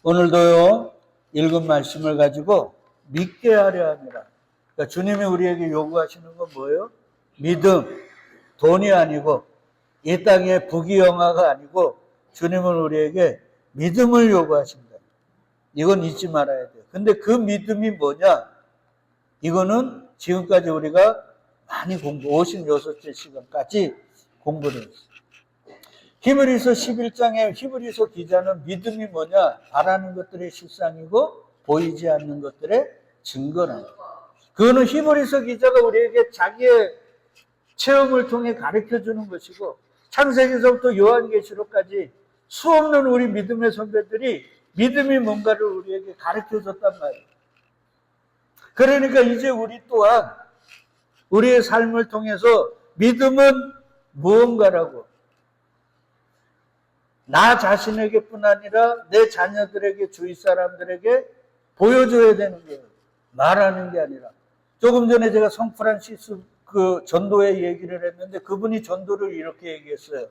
오늘도요, 읽은 말씀을 가지고 믿게 하려 함이라. 그러니까 주님이 우리에게 요구하시는 건 뭐예요? 믿음, 돈이 아니고 이 땅의 부귀영화가 아니고 주님은 우리에게 믿음을 요구하신다. 이건 잊지 말아야 돼요. 근데 그 믿음이 뭐냐? 이거는 지금까지 우리가 많이 56째 시간까지 공부를 했어요. 히브리서 11장의 히브리서 기자는 믿음이 뭐냐? 바라는 것들의 실상이고 보이지 않는 것들의 증거라는 거예요. 그거는 히브리서 기자가 우리에게 자기의 체험을 통해 가르쳐주는 것이고 창세기서부터 요한계시록까지 수없는 우리 믿음의 선배들이 믿음이 뭔가를 우리에게 가르쳐줬단 말이에요. 그러니까 이제 우리 또한 우리의 삶을 통해서 믿음은 무언가라고 나 자신에게뿐 아니라 내 자녀들에게 주위 사람들에게 보여줘야 되는 거예요. 말하는 게 아니라. 조금 전에 제가 성프란시스 그 전도의 얘기를 했는데 그분이 전도를 이렇게 얘기했어요.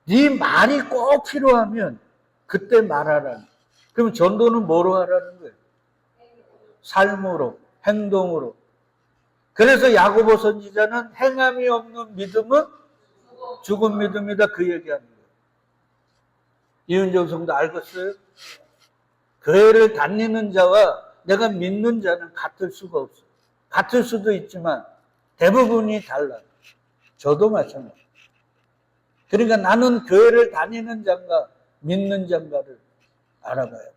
네 말이 꼭 필요하면 그때 말하라는. 그럼 전도는 뭐로 하라는 거예요? 삶으로, 행동으로. 그래서 야고보 선지자는 행함이 없는 믿음은 죽은 믿음이다 그 얘기하는 거예요. 이은정 성도 알겠어요? 교회를 다니는 자와 내가 믿는 자는 같을 수가 없어요. 같을 수도 있지만 대부분이 달라요. 저도 마찬가지예요. 그러니까 나는 교회를 다니는 자인가 믿는 자인가를 알아봐야 돼요.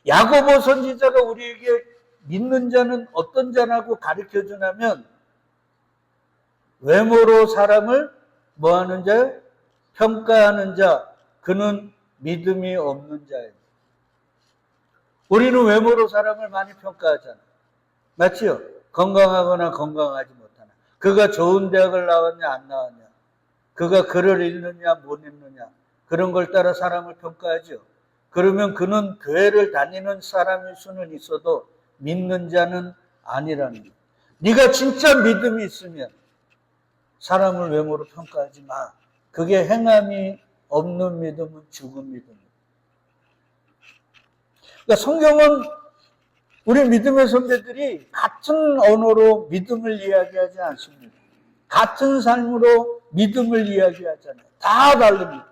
야고보 선지자가 우리에게 믿는 자는 어떤 자라고 가르쳐주냐면 외모로 사람을 뭐하는 자? 평가하는 자. 그는 믿음이 없는 자예요. 우리는 외모로 사람을 많이 평가하잖아. 맞지요? 건강하거나 건강하지 못하나. 그가 좋은 대학을 나왔냐 안 나왔냐. 그가 글을 읽느냐 못 읽느냐. 그런 걸 따라 사람을 평가하죠. 그러면 그는 교회를 다니는 사람일 수는 있어도 믿는 자는 아니라는 거예요. 네가 진짜 믿음이 있으면 사람을 외모로 평가하지 마. 그게 행함이 없는 믿음은 죽은 믿음이에요. 그러니까 성경은 우리 믿음의 선배들이 같은 언어로 믿음을 이야기하지 않습니다. 같은 삶으로 믿음을 이야기하잖아요. 다 다릅니다.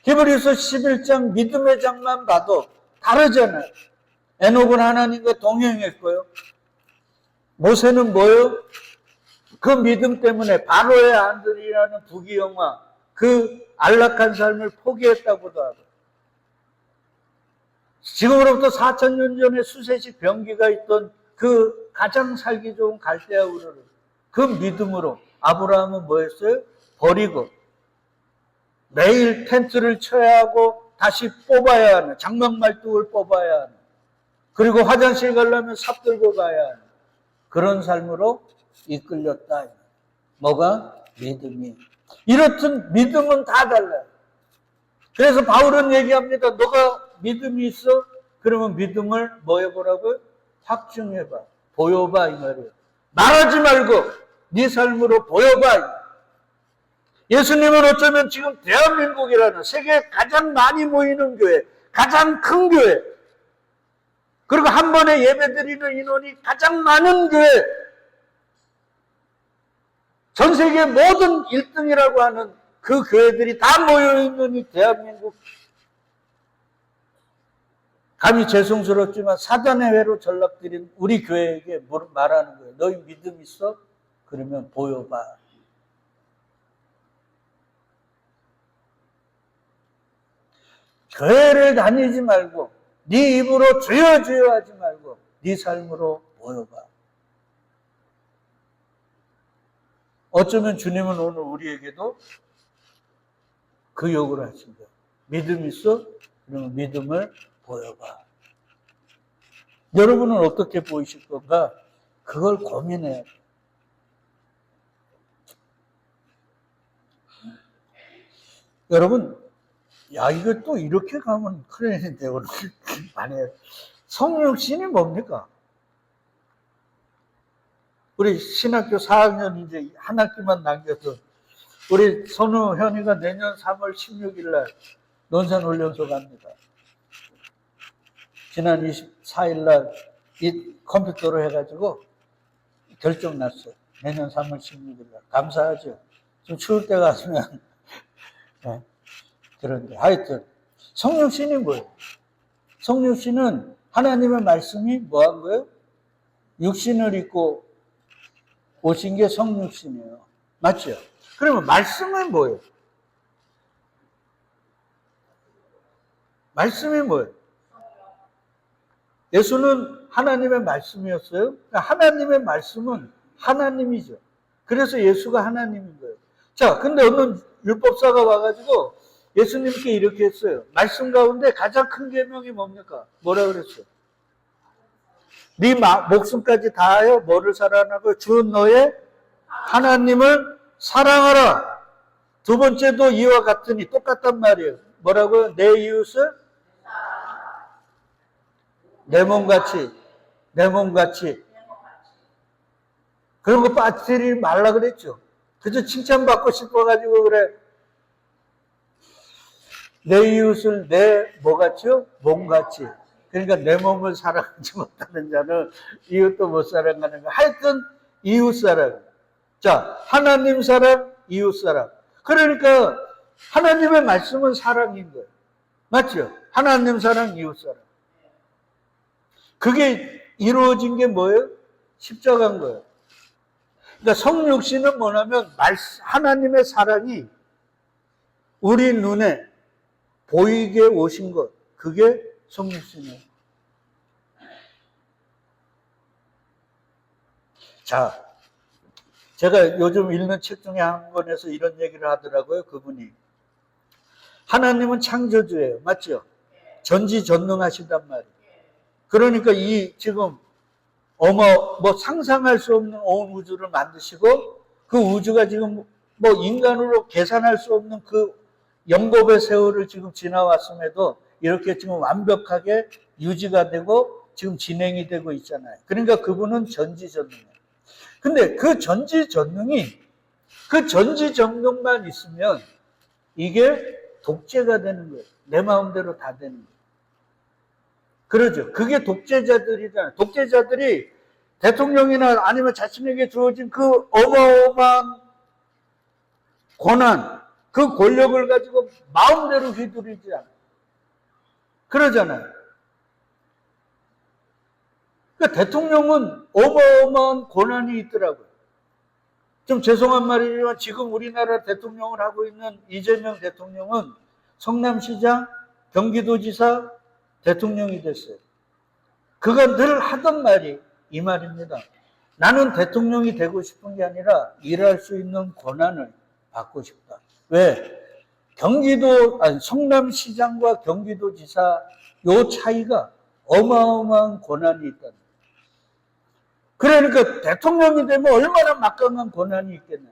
히브리서 11장 믿음의 장만 봐도 다르잖아요. 에녹은 하나님과 동행했고요. 모세는 뭐요? 그 믿음 때문에 바로의 아들이라는 부귀영화, 그 안락한 삶을 포기했다고도 하고 지금으로부터 4,000년 전에 수세식 병기가 있던 그 가장 살기 좋은 갈대아 우르를 그 믿음으로 아브라함은 뭐 했어요? 버리고 매일 텐트를 쳐야 하고 다시 뽑아야 하는 장막말뚝을 뽑아야 하는 그리고 화장실 가려면 삽 들고 가야 하는 그런 삶으로 이끌렸다. 뭐가? 믿음이. 이렇듯 믿음은 다 달라요. 그래서 바울은 얘기합니다. 너가 믿음이 있어? 그러면 믿음을 뭐 해보라고요? 확증해봐. 보여봐 이 말이에요. 말하지 말고 네 삶으로 보여봐. 예수님은 어쩌면 지금 대한민국이라는 세계에 가장 많이 모이는 교회, 가장 큰 교회, 그리고 한 번에 예배드리는 인원이 가장 많은 교회, 전 세계 모든 1등이라고 하는 그 교회들이 다 모여있는 이 대한민국, 감히 죄송스럽지만 사단의 회로 전락드린 우리 교회에게 말하는 거예요. 너희 믿음 있어? 그러면 보여봐. 교회를 다니지 말고 네 입으로 주여 주여 하지 말고 네 삶으로 보여봐. 어쩌면 주님은 오늘 우리에게도 그 요구를 하신다. 믿음 있어? 그러면 믿음을 보여봐. 여러분은 어떻게 보이실 건가? 그걸 고민해야 돼. 여러분, 야, 이거 또 이렇게 가면 큰일 났는데, 오늘. 만약에 성육신이 뭡니까? 우리 신학교 4학년 이제 한 학기만 남겨서 우리 선우현이가 내년 3월 16일 날 논산훈련소 갑니다. 지난 24일 날 이 컴퓨터로 해가지고 결정 났어요. 내년 3월 16일 날. 감사하죠. 좀 추울 때 갔으면. 네. 그런데 하여튼 성육신이 뭐예요? 성육신은 하나님의 말씀이 뭐 한 거예요? 육신을 입고 오신 게 성육신이에요. 맞죠? 그러면 말씀은 뭐예요? 말씀이 뭐예요? 예수는 하나님의 말씀이었어요. 하나님의 말씀은 하나님이죠. 그래서 예수가 하나님인 거예요. 자, 근데 어느 율법사가 와가지고 예수님께 이렇게 했어요. 말씀 가운데 가장 큰 계명이 뭡니까? 뭐라 그랬어요? 네 목숨까지 다하여 뭐를 사랑하고 주 너의 하나님을 사랑하라. 두 번째도 이와 같으니 똑같단 말이에요. 뭐라고요? 내 이웃을 내 몸같이, 내 몸같이. 그런 거 빠뜨리지 말라 그랬죠. 그저 칭찬받고 싶어가지고 그래. 내 이웃을 내 뭐같이요? 몸같이. 그러니까 내 몸을 사랑하지 못하는 자는 이웃도 못 사랑하는 거. 하여튼 이웃 사랑. 자, 하나님 사랑, 이웃 사랑. 그러니까 하나님의 말씀은 사랑인 거예요. 맞죠? 하나님 사랑, 이웃 사랑. 그게 이루어진 게 뭐예요? 십자가인 거예요. 그러니까 성육신은 뭐냐면 하나님의 사랑이 우리 눈에 보이게 오신 것. 그게 성육신이에요. 자, 제가 요즘 읽는 책 중에 한 권에서 이런 얘기를 하더라고요. 그분이. 하나님은 창조주예요. 맞죠? 전지전능하시단 말이에요. 그러니까 이 지금 뭐 상상할 수 없는 온 우주를 만드시고 그 우주가 지금 뭐 인간으로 계산할 수 없는 그 영겁의 세월을 지금 지나왔음에도 이렇게 지금 완벽하게 유지가 되고 지금 진행이 되고 있잖아요. 그러니까 그분은 전지전능해요. 근데 그 전지전능만 있으면 이게 독재가 되는 거예요. 내 마음대로 다 되는 거예요. 그러죠. 그게 독재자들이잖아요. 독재자들이 대통령이나 아니면 자신에게 주어진 그 어마어마한 권한, 그 권력을 가지고 마음대로 휘두르지 않아요. 그러잖아요. 그러니까 대통령은 어마어마한 권한이 있더라고요. 좀 죄송한 말이지만 지금 우리나라 대통령을 하고 있는 이재명 대통령은 성남시장, 경기도지사, 대통령이 됐어요. 그가 늘 하던 말이 이 말입니다. 나는 대통령이 되고 싶은 게 아니라 일할 수 있는 권한을 받고 싶다. 왜? 성남시장과 경기도지사 요 차이가 어마어마한 권한이 있다. 그러니까 대통령이 되면 얼마나 막강한 권한이 있겠냐.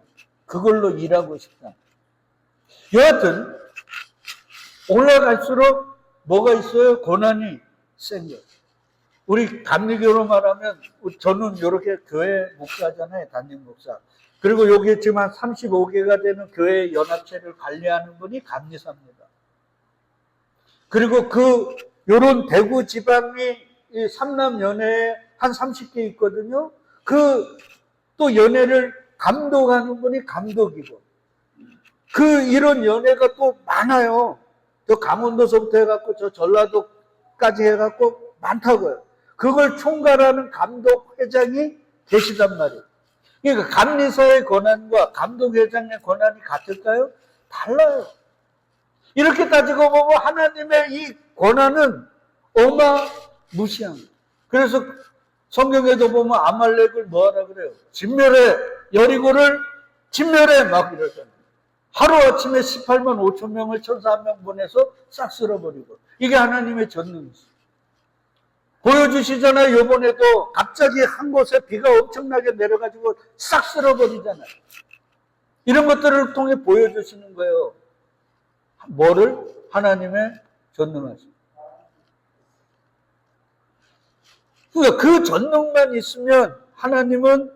그걸로 일하고 싶다. 여하튼 올라갈수록 뭐가 있어요? 권한이 생겨요. 우리 감리교로 말하면 저는 이렇게 교회 목사잖아요. 담임 목사. 그리고 여기 지금 한 35개가 되는 교회 연합체를 관리하는 분이 감리사입니다. 그리고 요런 대구 지방이 삼남연회에 한 30개 있거든요. 또 연회를 감독하는 분이 감독이고. 이런 연회가 또 많아요. 저 강원도서부터 해갖고 저 전라도까지 해갖고 많다고요. 그걸 총괄하는 감독회장이 계시단 말이에요. 그러니까 감리사의 권한과 감독회장의 권한이 같을까요? 달라요. 이렇게 따지고 보면 하나님의 이 권한은 어마무시한 거예요. 그래서 성경에도 보면 아말렉을 뭐하라 그래요? 진멸해, 여리고를 진멸해 막 이러잖아요. 하루아침에 18만 5천 명을 천사 한 명 보내서 싹 쓸어버리고. 이게 하나님의 전능이죠. 보여주시잖아요. 이번에도 갑자기 한 곳에 비가 엄청나게 내려가지고 싹 쓸어버리잖아요. 이런 것들을 통해 보여주시는 거예요. 뭐를? 하나님의 전능하심. 그러니까 그 전능만 있으면 하나님은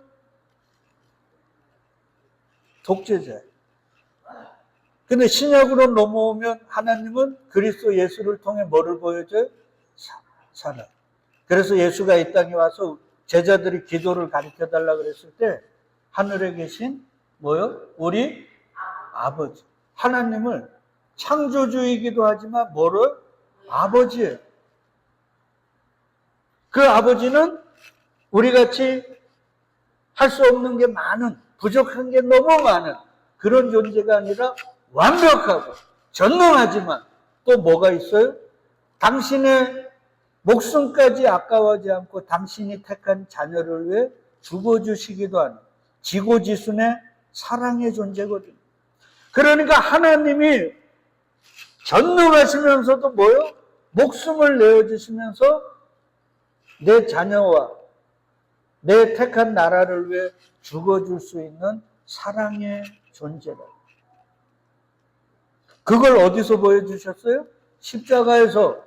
독재자예요. 근데 신약으로 넘어오면 하나님은 그리스도 예수를 통해 뭐를 보여줘요? 사랑. 그래서 예수가 이 땅에 와서 제자들이 기도를 가르쳐 달라 그랬을 때 하늘에 계신 뭐요? 우리 아버지. 하나님을 창조주이기도 하지만 뭐를? 아버지예요. 그 아버지는 우리같이 할 수 없는 게 많은, 부족한 게 너무 많은 그런 존재가 아니라 완벽하고 전능하지만 또 뭐가 있어요? 당신의 목숨까지 아까워하지 않고 당신이 택한 자녀를 위해 죽어주시기도 하는 지고지순의 사랑의 존재거든요. 그러니까 하나님이 전능하시면서도 뭐요? 목숨을 내어주시면서 내 자녀와 내 택한 나라를 위해 죽어줄 수 있는 사랑의 존재다. 그걸 어디서 보여주셨어요? 십자가에서.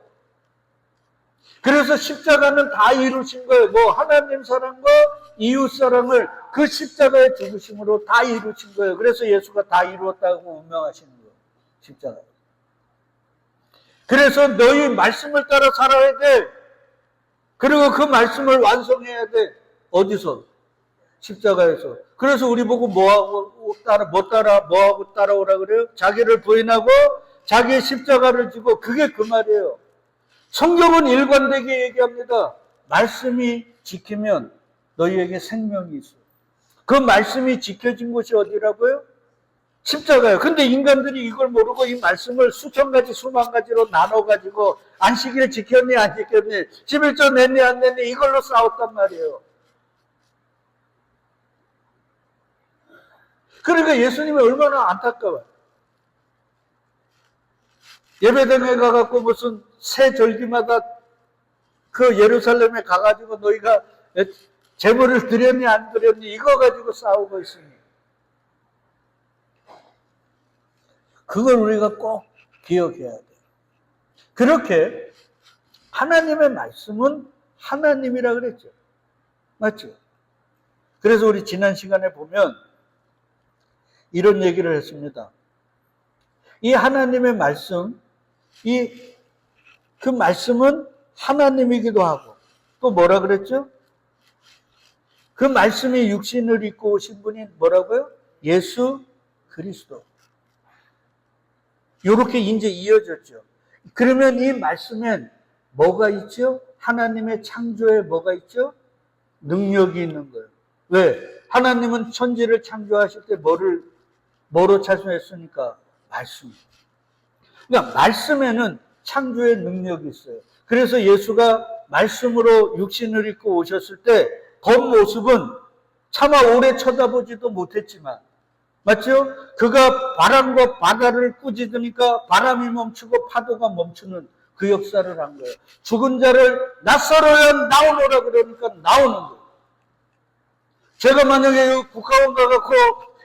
그래서 십자가는 다 이루신 거예요. 뭐 하나님 사랑과 이웃 사랑을 그 십자가의 죽으심으로 다 이루신 거예요. 그래서 예수가 다 이루었다고 운명하시는 거예요. 십자가. 그래서 너희 말씀을 따라 살아야 돼. 그리고 그 말씀을 완성해야 돼. 어디서? 십자가에서. 그래서 우리 보고 뭐하고 따라오라 그래요? 자기를 부인하고 자기의 십자가를 지고, 그게 그 말이에요. 성경은 일관되게 얘기합니다. 말씀이 지키면 너희에게 생명이 있어. 그 말씀이 지켜진 곳이 어디라고요? 십자가예요. 근데 인간들이 이걸 모르고 이 말씀을 수천 가지 수만 가지로 나눠가지고 안식일 지켰니 안 지켰니, 11조 냈니 안 냈니, 이걸로 싸웠단 말이에요. 그러니까 예수님이 얼마나 안타까워요. 예배당에 가갖고 무슨 새 절기마다 그 예루살렘에 가가지고 너희가 제물을 드렸니 안 드렸니 이거 가지고 싸우고 있으니, 그걸 우리가 꼭 기억해야 돼요. 그렇게 하나님의 말씀은 하나님이라 그랬죠. 맞죠? 그래서 우리 지난 시간에 보면 이런 얘기를 했습니다. 이 하나님의 말씀, 그 말씀은 하나님이기도 하고, 또 뭐라 그랬죠? 그 말씀이 육신을 입고 오신 분이 뭐라고요? 예수 그리스도. 이렇게 이제 이어졌죠. 그러면 이 말씀엔 뭐가 있죠? 하나님의 창조에 뭐가 있죠? 능력이 있는 거예요. 왜? 하나님은 천지를 창조하실 때 뭐로 창조했습니까? 말씀. 그러니까 말씀에는 창조의 능력이 있어요. 그래서 예수가 말씀으로 육신을 입고 오셨을 때 겉모습은 차마 오래 쳐다보지도 못했지만, 맞죠? 그가 바람과 바다를 꾸짖으니까 바람이 멈추고 파도가 멈추는 그 역사를 한 거예요. 죽은 자를 나사로야 나오너라 그러니까 나오는 거예요. 제가 만약에 국가원 가갖고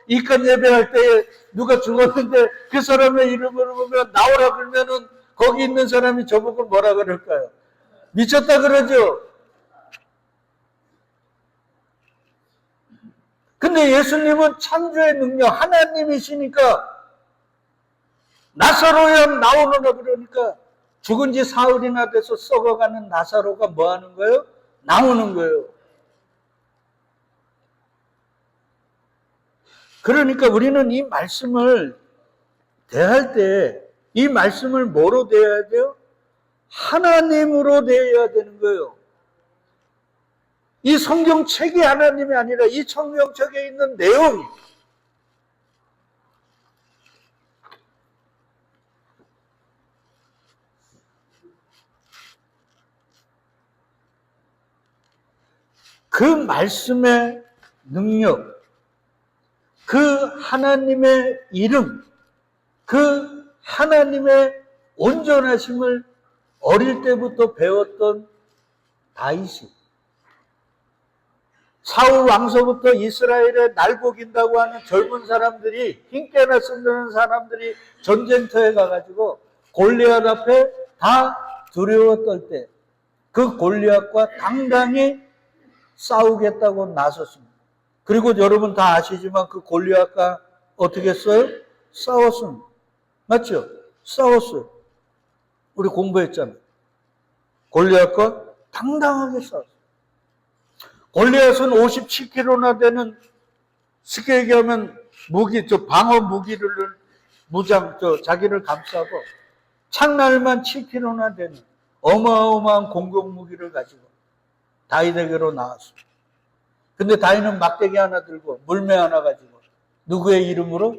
이칸 예배할 때 누가 죽었는데 그 사람의 이름을 보면 나오라 그러면은 거기 있는 사람이 저보고 뭐라 그럴까요? 미쳤다 그러죠? 근데 예수님은 창조의 능력, 하나님이시니까 나사로야 나오느라 그러니까 죽은 지 사흘이나 돼서 썩어가는 나사로가 뭐 하는 거예요? 나오는 거예요. 그러니까 우리는 이 말씀을 대할 때 이 말씀을 뭐로 대해야 돼요? 하나님으로 대해야 되는 거예요. 이 성경책이 하나님이 아니라 이 성경책에 있는 내용이. 그 말씀의 능력, 그 하나님의 이름, 그 하나님의 온전하심을 어릴 때부터 배웠던 다윗이, 사울 왕서부터 이스라엘에 날복인다고 하는 젊은 사람들이, 흰깨나 쓰는 사람들이 전쟁터에 가가지고 골리앗 앞에 다 두려워 떨 때 그 골리앗과 당당히 싸우겠다고 나섰습니다. 그리고 여러분 다 아시지만 그 골리앗과 어떻게 했어요? 싸웠습니다. 맞죠? 싸웠어요. 우리 공부했잖아요. 골리앗과 당당하게 싸웠어요. 골리앗은 57kg나 되는, 쉽게 얘기하면 무기, 방어 무기를, 자기를 감싸고 창날만 7kg나 되는 어마어마한 공격 무기를 가지고 다윗에게로 나왔어요. 근데 다윗은 막대기 하나 들고 물매 하나 가지고 누구의 이름으로?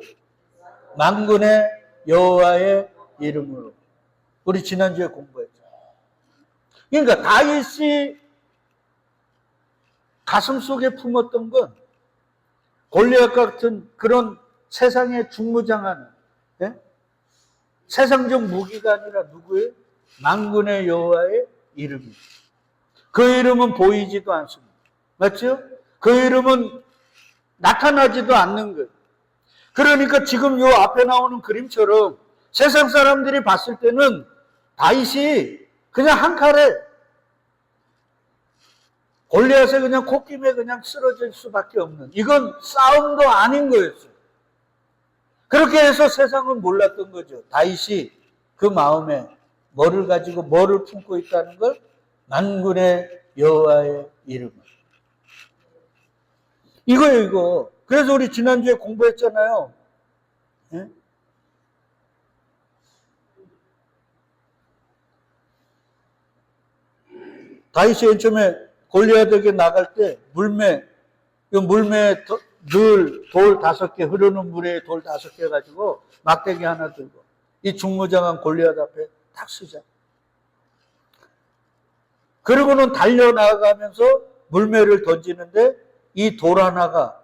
만군의 여호와의 이름으로. 우리 지난주에 공부했죠. 그러니까 다윗이 가슴 속에 품었던 건 골리앗 같은 그런 세상에 중무장하는, 예? 세상적 무기가 아니라 누구의? 만군의 여호와의 이름이에요. 그 이름은 보이지도 않습니다. 맞죠? 그 이름은 나타나지도 않는 거예요. 그러니까 지금 요 앞에 나오는 그림처럼 세상 사람들이 봤을 때는 다윗이 그냥 한 칼에 골리앗에 그냥 콧김에 그냥 쓰러질 수밖에 없는, 이건 싸움도 아닌 거였어요. 그렇게 해서 세상은 몰랐던 거죠. 다윗이 그 마음에 뭐를 가지고 뭐를 품고 있다는 걸? 만군의 여호와의 이름을. 이거예요, 이거. 그래서 우리 지난주에 공부했잖아요. 예? 다윗이 맨 처음에 골리앗에게 나갈 때 물매 늘 돌 5개, 흐르는 물에 돌 5개 가지고 막대기 하나 들고 이 중무장한 골리앗 앞에 탁 쓰자. 그러고는 달려나가면서 물매를 던지는데 이 돌 하나가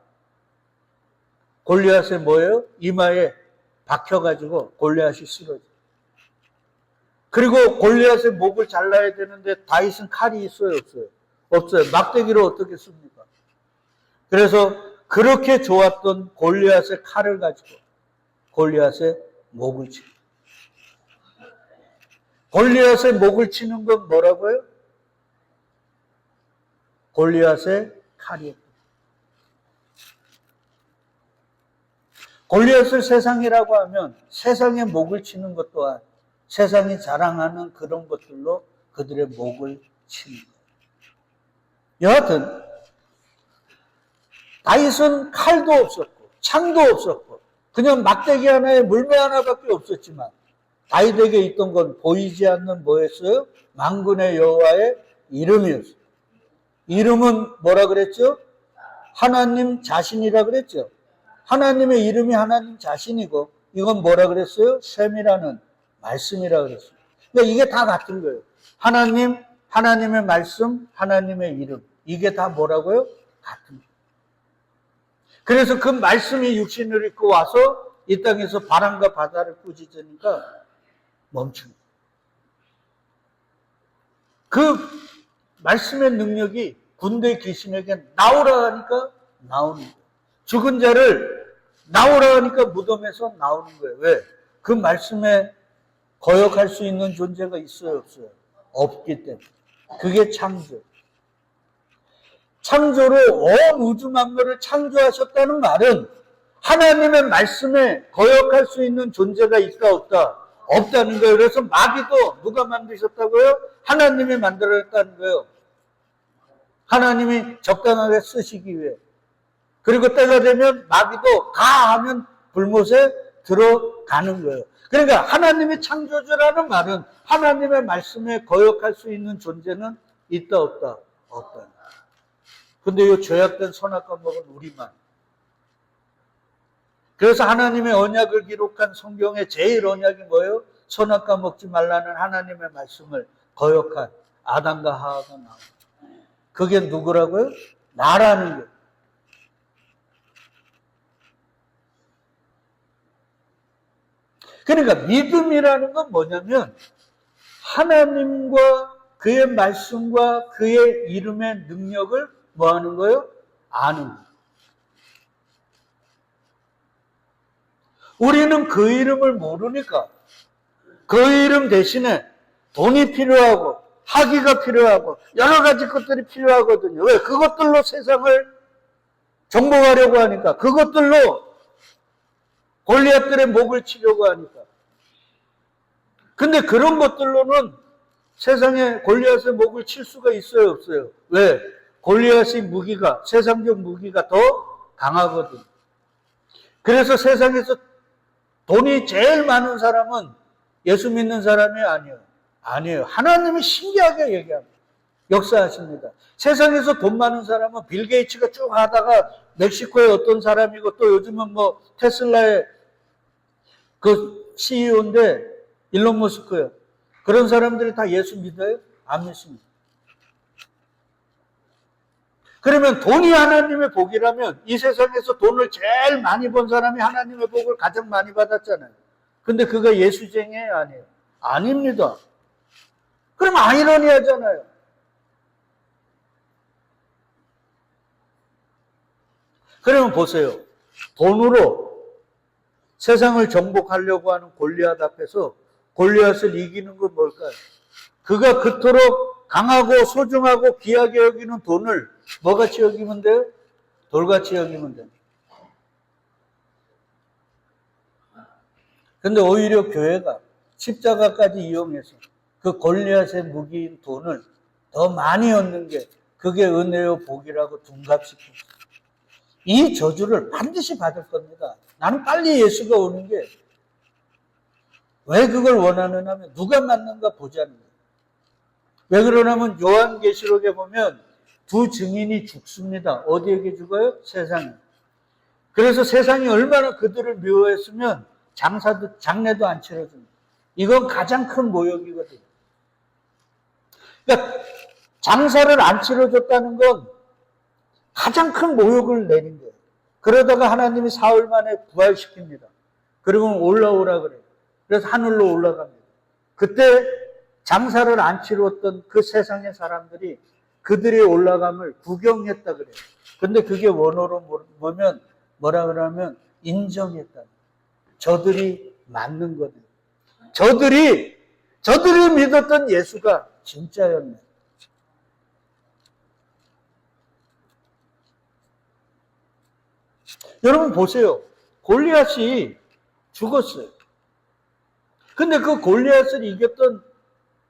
골리앗의 뭐예요? 이마에 박혀가지고 골리앗이 쓰러져. 그리고 골리앗의 목을 잘라야 되는데 다윗은 칼이 있어요, 없어요? 없어요. 막대기로 어떻게 씁니까? 그래서 그렇게 좋았던 골리앗의 칼을 가지고 골리앗의 목을 치고. 골리앗의 목을 치는 건 뭐라고요? 골리앗의 칼이에요. 골리앗을 세상이라고 하면 세상의 목을 치는 것 또한 세상이 자랑하는 그런 것들로 그들의 목을 치는 거예요. 여하튼 다윗은 칼도 없었고 창도 없었고 그냥 막대기 하나에 물매 하나밖에 없었지만 다윗에게 있던 건 보이지 않는 뭐였어요? 만군의 여호와의 이름이었어요. 이름은 뭐라 그랬죠? 하나님 자신이라 그랬죠. 하나님의 이름이 하나님 자신이고 이건 뭐라 그랬어요? 셈이라는 말씀이라 그랬어요. 그러니까 이게 다 같은 거예요. 하나님, 하나님의 말씀, 하나님의 이름. 이게 다 뭐라고요? 같은 거예요. 그래서 그 말씀이 육신을 입고 와서 이 땅에서 바람과 바다를 꾸짖으니까 멈춘 거예요. 그 말씀의 능력이 군대 귀신에게 나오라 하니까 나오는 거예요. 죽은 자를 나오라 하니까 무덤에서 나오는 거예요. 왜? 그 말씀에 거역할 수 있는 존재가 있어요, 없어요? 없기 때문에. 그게 창조. 창조로 온 우주 만물을 창조하셨다는 말은 하나님의 말씀에 거역할 수 있는 존재가 있다, 없다? 없다는 거예요. 그래서 마귀도 누가 만드셨다고요? 하나님이 만들었다는 거예요. 하나님이 적당하게 쓰시기 위해. 그리고 때가 되면 마귀도 가 하면 불못에 들어가는 거예요. 그러니까 하나님이 창조주라는 말은 하나님의 말씀에 거역할 수 있는 존재는 있다, 없다? 없다. 근데 이 죄악된 선악과 먹은 우리만. 그래서 하나님의 언약을 기록한 성경의 제일 언약이 뭐예요? 선악과 먹지 말라는 하나님의 말씀을 거역한 아담과 하와가 나와요. 그게 누구라고요? 나라는 거예요. 그러니까 믿음이라는 건 뭐냐면 하나님과 그의 말씀과 그의 이름의 능력을 뭐 하는 거예요? 아는 거예요. 우리는 그 이름을 모르니까 그 이름 대신에 돈이 필요하고 학위가 필요하고 여러 가지 것들이 필요하거든요. 왜? 그것들로 세상을 정복하려고 하니까, 그것들로 골리앗들의 목을 치려고 하니까. 근데 그런 것들로는 세상에 골리앗의 목을 칠 수가 있어요, 없어요? 왜? 골리앗의 무기가, 세상적 무기가 더 강하거든. 그래서 세상에서 돈이 제일 많은 사람은 예수 믿는 사람이 아니에요. 아니에요. 하나님이 신기하게 얘기합니다. 역사하십니다. 세상에서 돈 많은 사람은 빌 게이츠가 쭉 하다가 멕시코의 어떤 사람이고 또 요즘은 뭐 테슬라의 그 CEO인데 일론 머스크요. 그런 사람들이 다 예수 믿어요? 안 믿습니다. 그러면 돈이 하나님의 복이라면 이 세상에서 돈을 제일 많이 번 사람이 하나님의 복을 가장 많이 받았잖아요. 근데 그가 예수쟁이에요? 아니에요? 아닙니다. 그럼 아이러니하잖아요. 그러면 보세요. 돈으로 세상을 정복하려고 하는 골리앗 앞에서 골리앗을 이기는 건 뭘까요? 그가 그토록 강하고 소중하고 귀하게 여기는 돈을 뭐같이 여기면 돼요? 돌같이 여기면 돼요. 근데 오히려 교회가 십자가까지 이용해서 그 골리앗의 무기인 돈을 더 많이 얻는 게 그게 은혜요 복이라고 둔갑시키고 이 저주를 반드시 받을 겁니다. 나는 빨리 예수가 오는 게 왜 그걸 원하느냐 하면 누가 맞는가 보자는 거예요. 왜 그러냐면 요한계시록에 보면 두 증인이 죽습니다. 어디에게 죽어요? 세상에. 그래서 세상이 얼마나 그들을 미워했으면 장례도 안 치러줍니다. 이건 가장 큰 모욕이거든요. 그러니까 장사를 안 치러줬다는 건 가장 큰 모욕을 내린 거예요. 그러다가 하나님이 사흘 만에 부활시킵니다. 그리고 올라오라 그래요. 그래서 하늘로 올라갑니다. 그때 장사를 안 치렀던 그 세상의 사람들이 그들의 올라감을 구경했다 그래요. 근데 그게 원어로 보면 뭐라 그러면 인정했다. 저들이 맞는 거예요. 저들이 믿었던 예수가 진짜였네. 여러분 보세요. 골리앗이 죽었어요. 근데 그 골리앗을 이겼던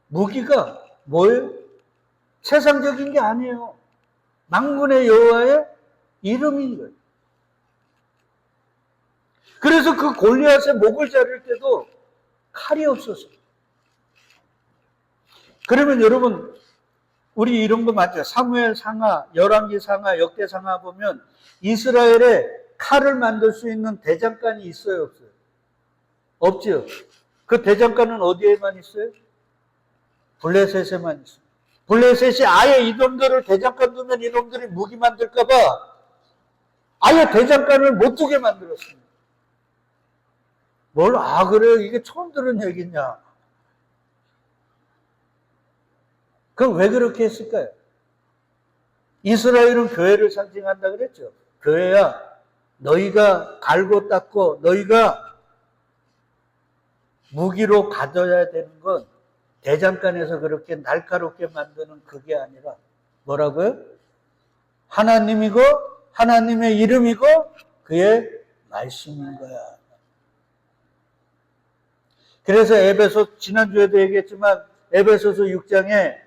무기가 뭐예요? 세상적인 게 아니에요. 만군의 여호와의 이름인 거예요. 그래서 그 골리앗의 목을 자를 때도 칼이 없었어요. 그러면 여러분 우리 이런 거 맞죠? 사무엘 상하, 열왕기 상하, 역대 상하 보면 이스라엘에 칼을 만들 수 있는 대장간이 있어요, 없어요? 없죠. 그 대장간은 어디에만 있어요? 블레셋에만 있어요. 블레셋이 아예 이놈들을 대장간 두면 이놈들이 무기 만들까봐 아예 대장간을 못 두게 만들었습니다. 그래요? 이게 처음 들은 얘기냐? 그럼 왜 그렇게 했을까요? 이스라엘은 교회를 상징한다 그랬죠. 교회야, 너희가 갈고 닦고 너희가 무기로 가져야 되는 건 대장간에서 그렇게 날카롭게 만드는 그게 아니라 뭐라고요? 하나님이고 하나님의 이름이고 그의 말씀인 거야. 그래서 에베소 지난주에도 얘기했지만 에베소서 6장에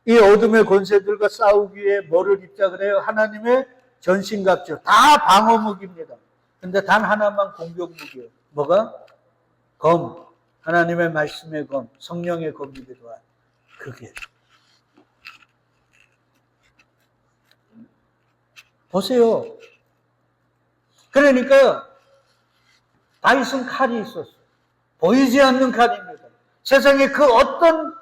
이 어둠의 권세들과 싸우기 위해 뭐를 입자 그래요? 하나님의 전신갑주. 다 방어무기입니다. 근데 단 하나만 공격무기예요. 뭐가? 검. 하나님의 말씀의 검. 성령의 검이기도 한. 그게. 보세요. 그러니까 다윗은 칼이 있었어요. 보이지 않는 칼입니다. 세상에 그 어떤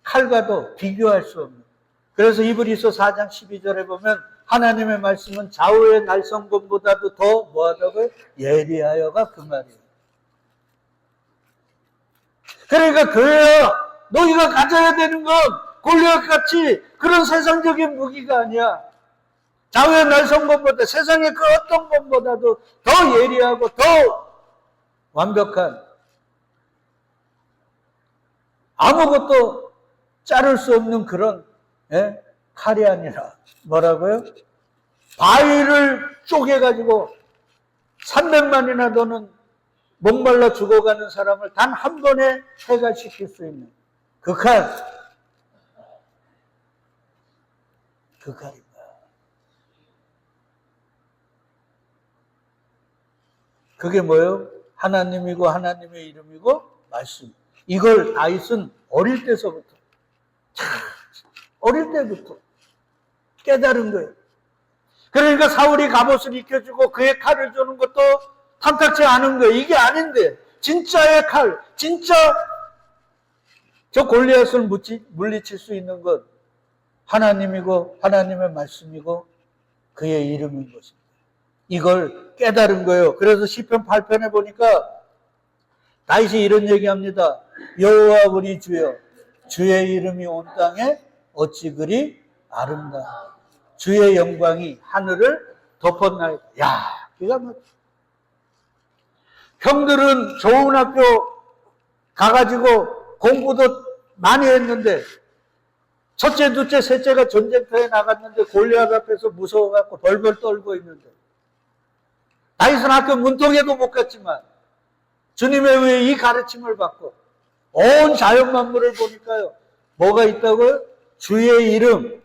칼과도 비교할 수 없는. 그래서 이브리서 4장 12절에 보면 하나님의 말씀은 좌우의 날성검보다도 더 뭐하다고요? 예리하여가 그 말이에요. 그러니까 교회야, 너희가 가져야 되는 건 골리앗같이 그런 세상적인 무기가 아니야. 좌우의 날성검보다 세상의 그 어떤 것보다도 더 예리하고 더 완벽한 아무것도 자를 수 없는 그런 칼이 아니라 뭐라고요? 바위를 쪼개가지고 300만이나 되는 목말라 죽어가는 사람을 단 한 번에 해결시킬 수 있는 그 칼. 그 칼입니다. 그게 뭐예요? 하나님이고 하나님의 이름이고 말씀. 이걸 다윗은 어릴 때서부터, 어릴 때부터 깨달은 거예요. 그러니까 사울이 갑옷을 입혀주고 그의 칼을 주는 것도 탐탁지 않은 거예요. 이게 아닌데 진짜의 칼, 진짜 저 골리앗을 물리칠 수 있는 것 하나님이고 하나님의 말씀이고 그의 이름인 것입니다. 이걸 깨달은 거예요. 그래서 시편 8편에 보니까 다윗이 이런 얘기합니다. 여호와 우리 주여, 주의 이름이 온 땅에 어찌 그리 아름다워. 주의 영광이 하늘을 덮었나이다. 야, 기가 막혀. 형들은 좋은 학교 가가지고 공부도 많이 했는데 첫째, 둘째, 셋째가 전쟁터에 나갔는데 골리앗 앞에서 무서워갖고 벌벌 떨고 있는데 다윗은 학교 문통에도 못 갔지만 주님의 의에 이 가르침을 받고 온 자연 만물을 보니까요. 뭐가 있다고요? 주의 이름.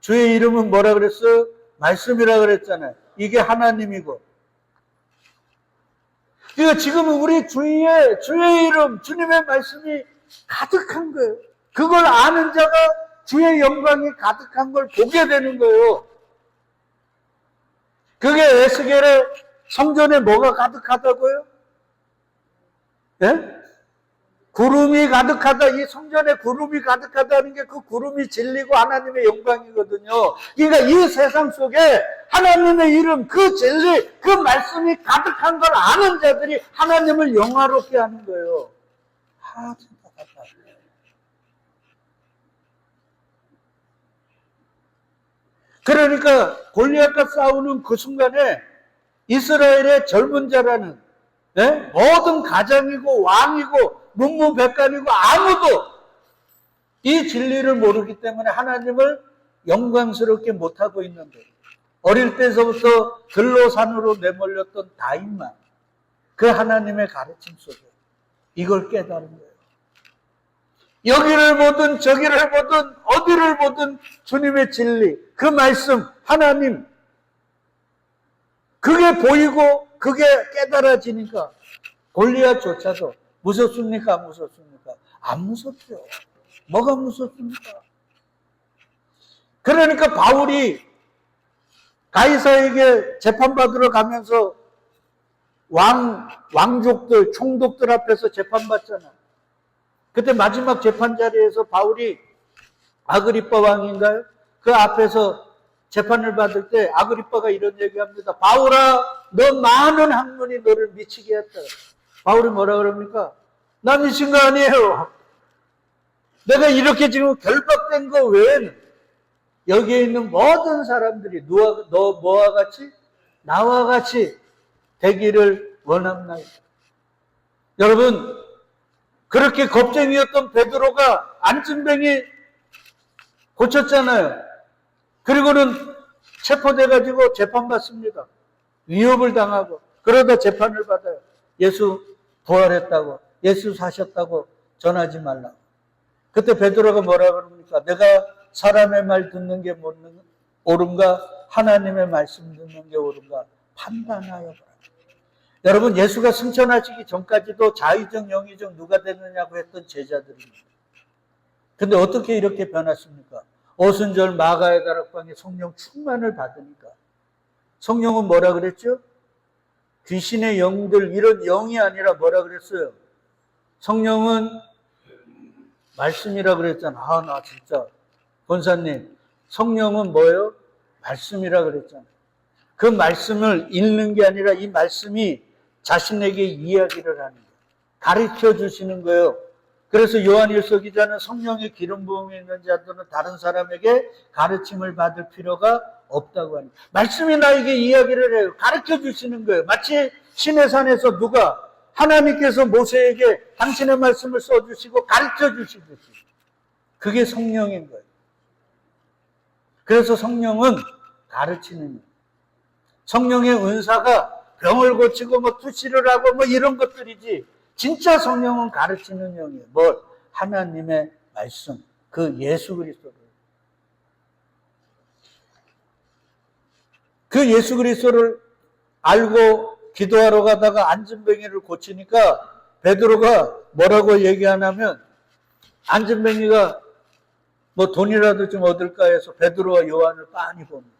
주의 이름은 뭐라 그랬어요? 말씀이라 그랬잖아요. 이게 하나님이고. 그러니까 지금은 우리 주의 이름, 주님의 말씀이 가득한 거예요. 그걸 아는 자가 주의 영광이 가득한 걸 보게 되는 거예요. 그게 에스겔의 성전에 뭐가 가득하다고요? 예? 구름이 가득하다. 이 성전에 구름이 가득하다는 게 그 구름이 진리고 하나님의 영광이거든요. 그러니까 이 세상 속에 하나님의 이름, 그 진리, 그 말씀이 가득한 걸 아는 자들이 하나님을 영화롭게 하는 거예요. 아, 진짜 답답해. 그러니까 골리앗과 싸우는 그 순간에 이스라엘의 젊은 자라는 모든 가장이고 왕이고 문무백관이고 아무도 이 진리를 모르기 때문에 하나님을 영광스럽게 못하고 있는데 어릴 때서부터 들로산으로 내몰렸던 다윗만 그 하나님의 가르침 속에 이걸 깨달은 거예요. 여기를 보든 저기를 보든 어디를 보든 주님의 진리, 그 말씀, 하나님 그게 보이고 그게 깨달아지니까 골리앗조차도 무섭습니까? 안 무섭습니까? 안 무섭죠. 뭐가 무섭습니까? 그러니까 바울이 가이사에게 재판받으러 가면서 왕족들, 총독들 앞에서 재판받잖아. 그때 마지막 재판 자리에서 바울이 아그리빠 왕인가요? 그 앞에서 재판을 받을 때 아그리빠가 이런 얘기합니다. 바울아, 너 많은 학문이 너를 미치게 했다. 바울이 뭐라 그럽니까? 나 미친 거 아니에요. 내가 이렇게 지금 결박된 거 외에는 여기에 있는 모든 사람들이 너 뭐와 같이? 나와 같이 되기를 원합나이다. 여러분, 그렇게 겁쟁이였던 베드로가 안진뱅이 고쳤잖아요. 그리고는 체포돼가지고 재판받습니다. 위협을 당하고 그러다 재판을 받아요. 예수 부활했다고, 예수 사셨다고 전하지 말라고. 그때 베드로가 뭐라 그럽니까? 내가 사람의 말 듣는 게 옳은가? 하나님의 말씀 듣는 게 옳은가? 판단하여 보라. 여러분, 예수가 승천하시기 전까지도 자의적, 영의적 누가 됐느냐고 했던 제자들입니다. 근데 어떻게 이렇게 변했습니까? 오순절 마가의 다락방에 성령 충만을 받으니까. 성령은 뭐라 그랬죠? 귀신의 영들, 이런 영이 아니라 뭐라 그랬어요? 성령은 말씀이라 그랬잖아. 아, 나 진짜. 권사님, 성령은 뭐예요? 말씀이라 그랬잖아요. 그 말씀을 읽는 게 아니라 이 말씀이 자신에게 이야기를 하는 거예요. 가르쳐 주시는 거예요. 그래서 요한일서 기자는 성령의 기름 부음이 있는 자들은 다른 사람에게 가르침을 받을 필요가 없다고 합니다. 말씀이 나에게 이야기를 해요. 가르쳐 주시는 거예요. 마치 시내산에서 누가 하나님께서 모세에게 당신의 말씀을 써주시고 가르쳐 주시듯이. 그게 성령인 거예요. 그래서 성령은 가르치는 거예요. 성령의 은사가 병을 고치고 뭐 투시를 하고 뭐 이런 것들이지. 진짜 성령은 가르치는 영이에요. 뭘? 하나님의 말씀, 그 예수 그리스도를. 그 예수 그리스도를 알고 기도하러 가다가 안진뱅이를 고치니까 베드로가 뭐라고 얘기하냐면, 안진뱅이가 뭐 돈이라도 좀 얻을까 해서 베드로와 요한을 빤히 봅니다.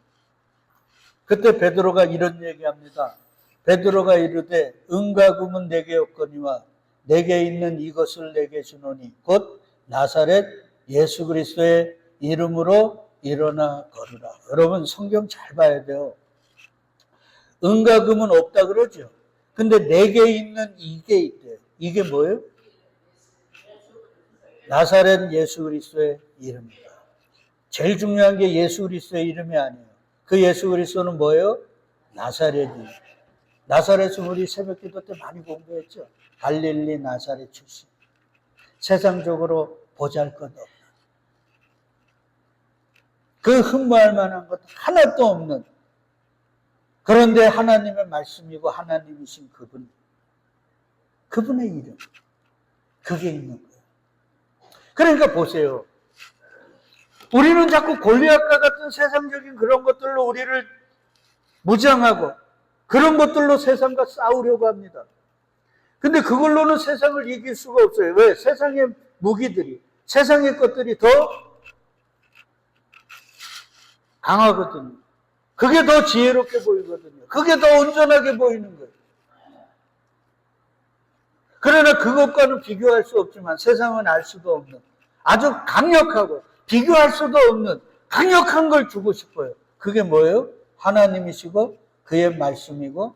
그때 베드로가 이런 얘기합니다. 베드로가 이르되 은과 금은 내게 없거니와 내게 있는 이것을 내게 주노니 곧 나사렛 예수 그리스도의 이름으로 일어나 걸으라. 여러분 성경 잘 봐야 돼요. 은과 금은 없다 그러죠. 근데 내게 있는 이게 있대요. 이게 뭐예요? 나사렛 예수 그리스도의 이름입니다. 제일 중요한 게 예수 그리스도의 이름이 아니에요. 그 예수 그리스도는 뭐예요? 나사렛이에요. 나사렛은 우리 새벽기도 때 많이 공부했죠. 갈릴리 나사렛 출신. 세상적으로 보잘것없는, 그 흠모할 만한 것 하나도 없는, 그런데 하나님의 말씀이고 하나님이신 그분, 그분의 이름, 그게 있는 거예요. 그러니까 보세요. 우리는 자꾸 골리앗과 같은 세상적인 그런 것들로 우리를 무장하고 그런 것들로 세상과 싸우려고 합니다. 근데 그걸로는 세상을 이길 수가 없어요. 왜? 세상의 무기들이, 세상의 것들이 더 강하거든요. 그게 더 지혜롭게 보이거든요. 그게 더 온전하게 보이는 거예요. 그러나 그것과는 비교할 수 없지만 세상은 알 수도 없는 아주 강력하고 비교할 수도 없는 강력한 걸 주고 싶어요. 그게 뭐예요? 하나님이시고 그의 말씀이고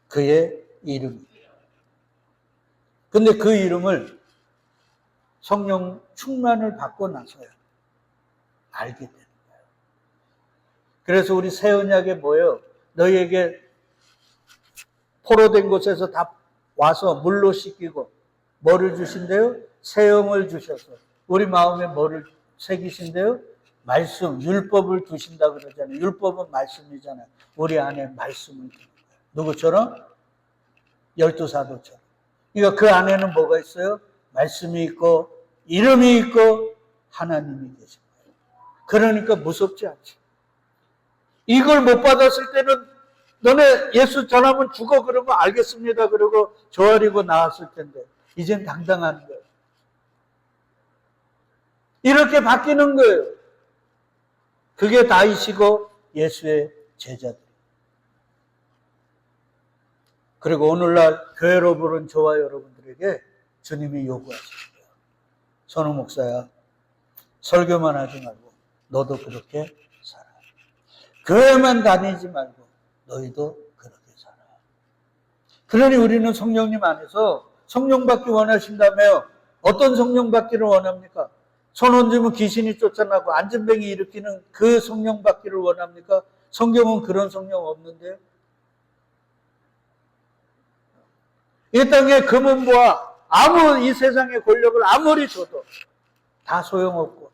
그의 이름이에요. 근데 그 이름을 성령 충만을 받고 나서야 알게 되는 거예요. 그래서 우리 새 언약에 뭐예요? 너희에게 포로된 곳에서 다 와서 물로 씻기고 뭐를 주신대요? 새 영을 주셔서 우리 마음에 뭐를 새기신대요? 말씀, 율법을 두신다 그러잖아요. 율법은 말씀이잖아요. 우리 안에 말씀을 두는 거예요. 누구처럼? 12사도처럼. 그러니까 그 안에는 뭐가 있어요? 말씀이 있고 이름이 있고 하나님이 계신 거예요. 그러니까 무섭지 않지. 이걸 못 받았을 때는 너네 예수 전하면 죽어 그러면 알겠습니다 그러고 조아리고 나왔을 텐데 이젠 당당한 거예요. 이렇게 바뀌는 거예요. 그게 다이시고 예수의 제자들. 그리고 오늘날 교회로 부른 저와 여러분들에게 주님이 요구하시는 거예요. 선우 목사야, 설교만 하지 말고 너도 그렇게 살아. 교회만 다니지 말고 너희도 그렇게 살아. 그러니 우리는 성령님 안에서 성령 받기 원하신다며 어떤 성령 받기를 원합니까? 손 얹으면 귀신이 쫓아나고 안진뱅이 일으키는 그 성령 받기를 원합니까? 성경은 그런 성령 없는데요. 이 땅에 금은보화 아무 이 세상의 권력을 아무리 줘도 다 소용없고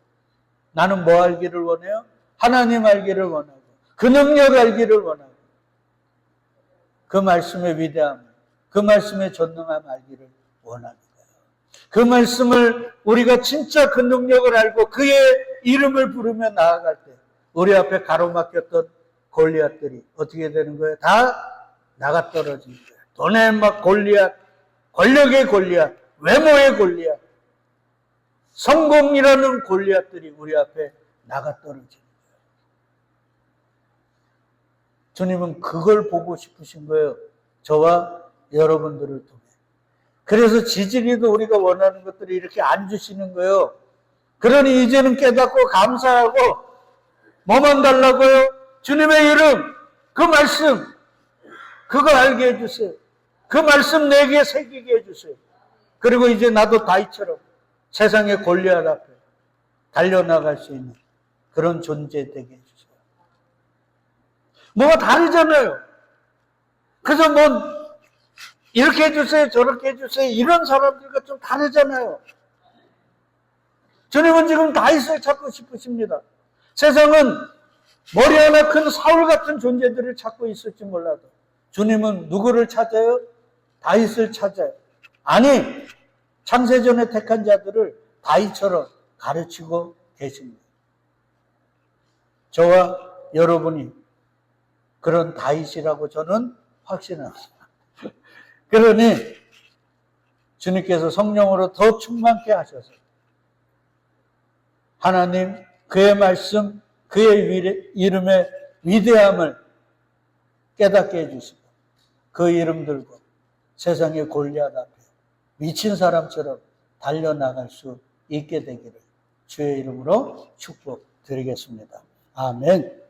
나는 뭐 알기를 원해요? 하나님 알기를 원하고 그 능력 알기를 원하고 그 말씀의 위대함, 그 말씀의 전능함 알기를 원하는 거예요. 그 말씀을 우리가 진짜 그 능력을 알고 그의 이름을 부르며 나아갈 때 우리 앞에 가로막혔던 골리앗들이 어떻게 되는 거예요? 다 나가 떨어지는 거예요. 돈의 막 골리앗, 권력의 골리앗, 외모의 골리앗, 성공이라는 골리앗들이 우리 앞에 나가 떨어지는 거예요. 주님은 그걸 보고 싶으신 거예요. 저와 여러분들을 통해. 그래서 지진이도 우리가 원하는 것들을 이렇게 안 주시는 거예요. 그러니 이제는 깨닫고 감사하고 뭐만 달라고요? 주님의 이름, 그 말씀, 그거 알게 해주세요. 그 말씀 내게 새기게 해주세요. 그리고 이제 나도 다윗처럼 세상의 골리앗 앞에 달려나갈 수 있는 그런 존재 되게 해주세요. 뭐가 다르잖아요. 그래서 뭐 이렇게 해주세요, 저렇게 해주세요. 이런 사람들과 좀 다르잖아요. 주님은 지금 다윗을 찾고 싶으십니다. 세상은 머리 하나 큰 사울 같은 존재들을 찾고 있을지 몰라도 주님은 누구를 찾아요? 다윗을 찾아요. 아니, 창세전에 택한 자들을 다윗처럼 가르치고 계십니다. 저와 여러분이 그런 다윗이라고 저는 확신합니다. 그러니 주님께서 성령으로 더 충만케 하셔서 하나님 그의 말씀, 그의 이름의 위대함을 깨닫게 해주시고 그 이름 들고 세상의 골리앗 앞에 미친 사람처럼 달려나갈 수 있게 되기를 주의 이름으로 축복드리겠습니다. 아멘.